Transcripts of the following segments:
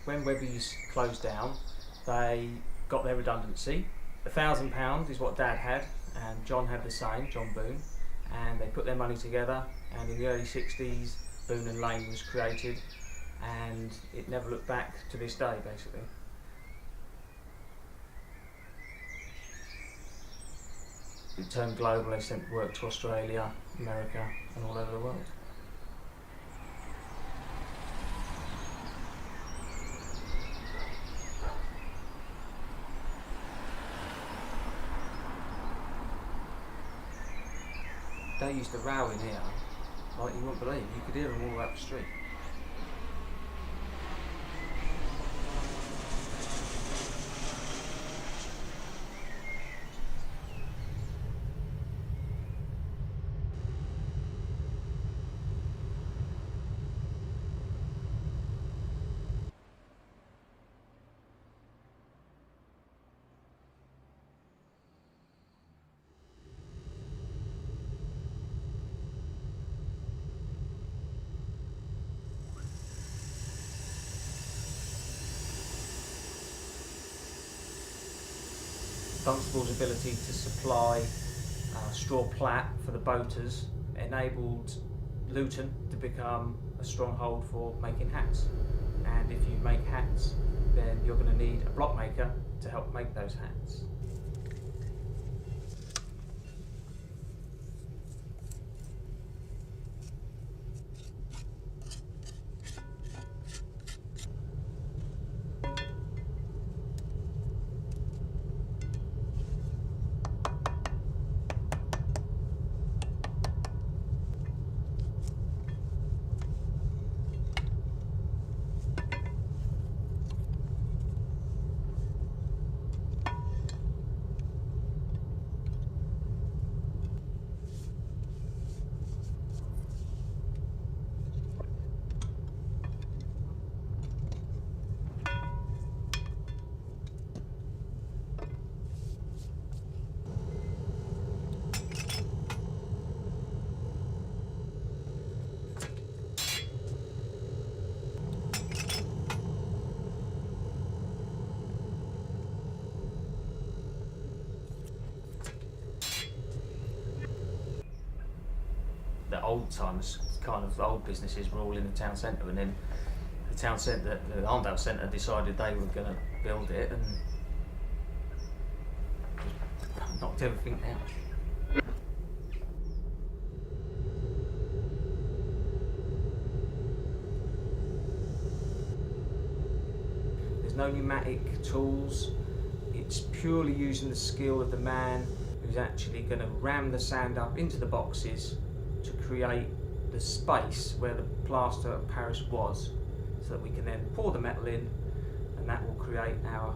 when Webby's closed down, they got their redundancy. £1,000 is what Dad had, and John had the same, John Boone, and they put their money together, and in the early 60s Boone and Lane was created, and it never looked back to this day basically. It turned global, they sent work to Australia, America and all over the world. They used to row in here like you wouldn't believe. You could hear them all up the street. Dunstable's ability to supply straw plat for the boaters enabled Luton to become a stronghold for making hats. And if you make hats, then you're going to need a block maker to help make those hats. The old times, kind of old businesses were all in the town centre, and then the town centre, the Arndale Centre, decided they were going to build it and just knocked everything down. There's no pneumatic tools. It's purely using the skill of the man who's actually going to ram the sand up into the boxes to create the space where the plaster of Paris was, so that we can then pour the metal in, and that will create our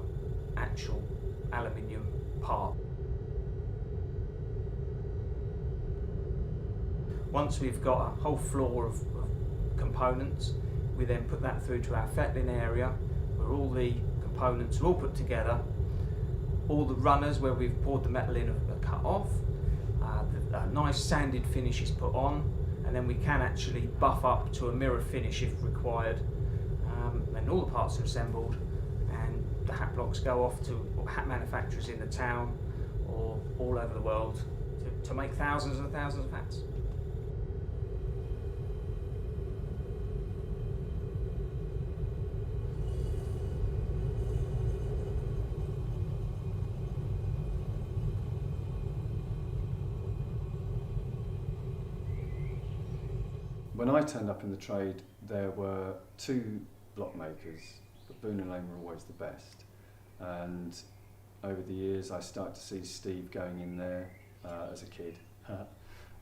actual aluminium part. Once we've got a whole floor of components, we then put that through to our fettling area, where all the components are all put together. All the runners where we've poured the metal in are cut off. A nice sanded finish is put on, and then we can actually buff up to a mirror finish if required, and all the parts are assembled, and the hat blocks go off to hat manufacturers in the town or all over the world to make thousands and thousands of hats. When I turned up in the trade, there were two block makers, but Boone and Lane were always the best. And over the years, I started to see Steve going in there as a kid.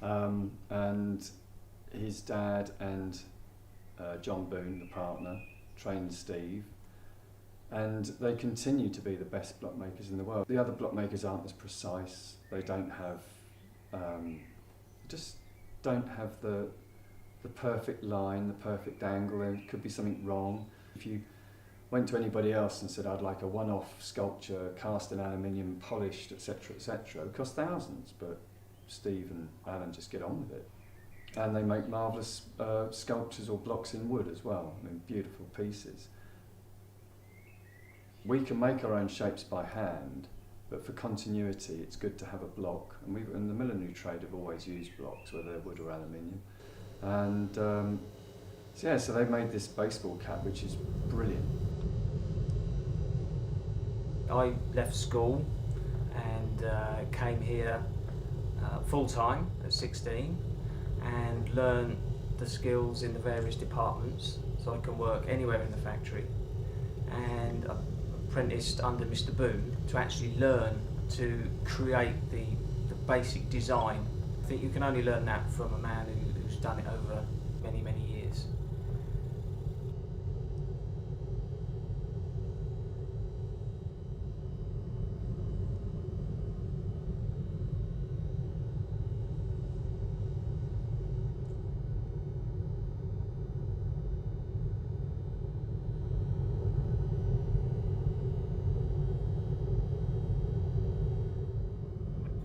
And his dad and John Boone, the partner, trained Steve. And they continue to be the best block makers in the world. The other block makers aren't as precise. They don't have, just don't have the perfect line, the perfect angle. There could be something wrong. If you went to anybody else and said, I'd like a one-off sculpture, cast in aluminium, polished, etc., etc., it would cost thousands, but Steve and Alan just get on with it. And they make marvellous sculptures or blocks in wood as well, I mean, beautiful pieces. We can make our own shapes by hand, but for continuity it's good to have a block, and the millinery trade have always used blocks, whether they're wood or aluminium. And so they've made this baseball cap, which is brilliant. I left school and came here full-time at 16 and learned the skills in the various departments, so I can work anywhere in the factory, and apprenticed under Mr. Boone to actually learn to create the basic design. I think you can only learn that from a man who's done it over many, many years.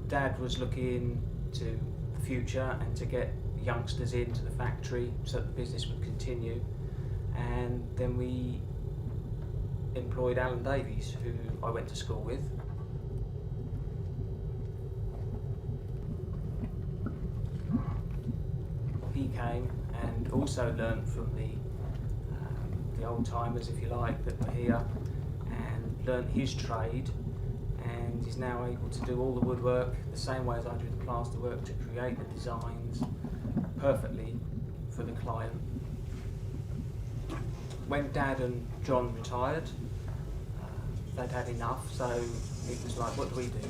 Dad was looking to the future and to get youngsters into the factory so that the business would continue, and then we employed Alan Davies, who I went to school with. He came and also learned from the old timers, if you like, that were here, and learnt his trade, and is now able to do all the woodwork the same way as I do the plaster work, to create the designs perfectly for the client. When Dad and John retired, they'd had enough, so it was like, what do we do?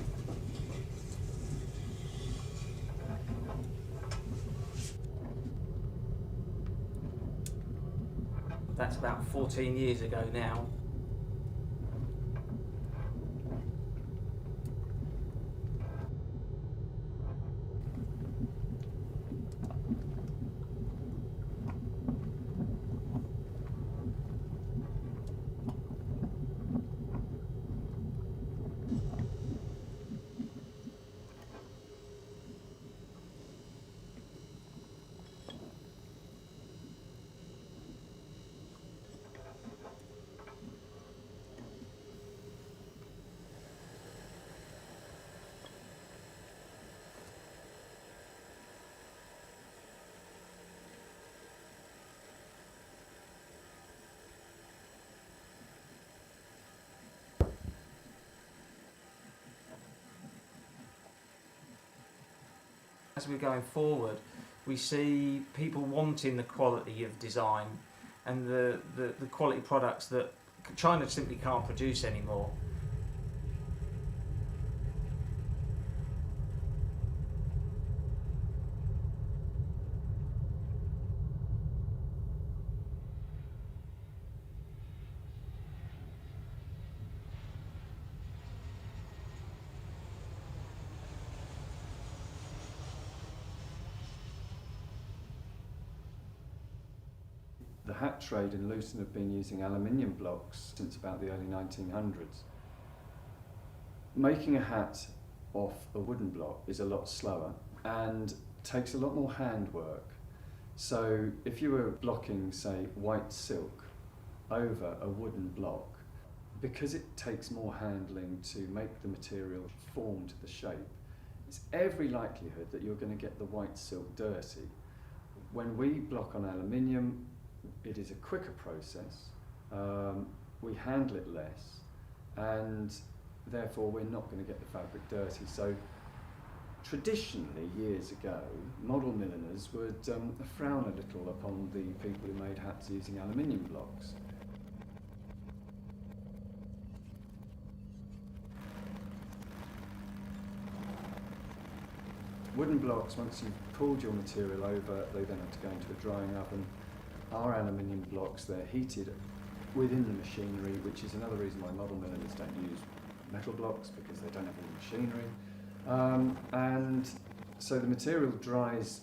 That's about 14 years ago now. As we're going forward, we see people wanting the quality of design and the quality products that China simply can't produce anymore. The hat trade in Luton have been using aluminium blocks since about the early 1900s. Making a hat off a wooden block is a lot slower and takes a lot more handwork. So if you were blocking, say, white silk over a wooden block, because it takes more handling to make the material form to the shape, it's every likelihood that you're going to get the white silk dirty. When we block on aluminium, it is a quicker process, we handle it less, and therefore we're not going to get the fabric dirty. So traditionally, years ago, model milliners would frown a little upon the people who made hats using aluminium blocks. Wooden blocks, once you've pulled your material over, they then have to go into a drying oven. Our aluminium blocks, they're heated within the machinery, which is another reason why model milliners don't use metal blocks, because they don't have any machinery. And so the material dries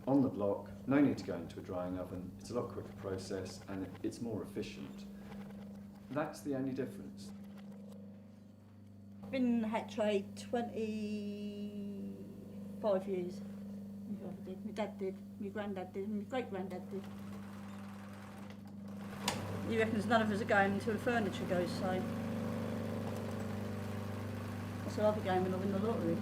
on the block, no need to go into a drying oven, it's a lot quicker process and it's more efficient. That's the only difference. I've been in the hat trade 25 years. My father did, my dad did, my granddad did, and my great-granddad did. He reckons none of us are going until the furniture goes, so So I'll be going when I win the lottery.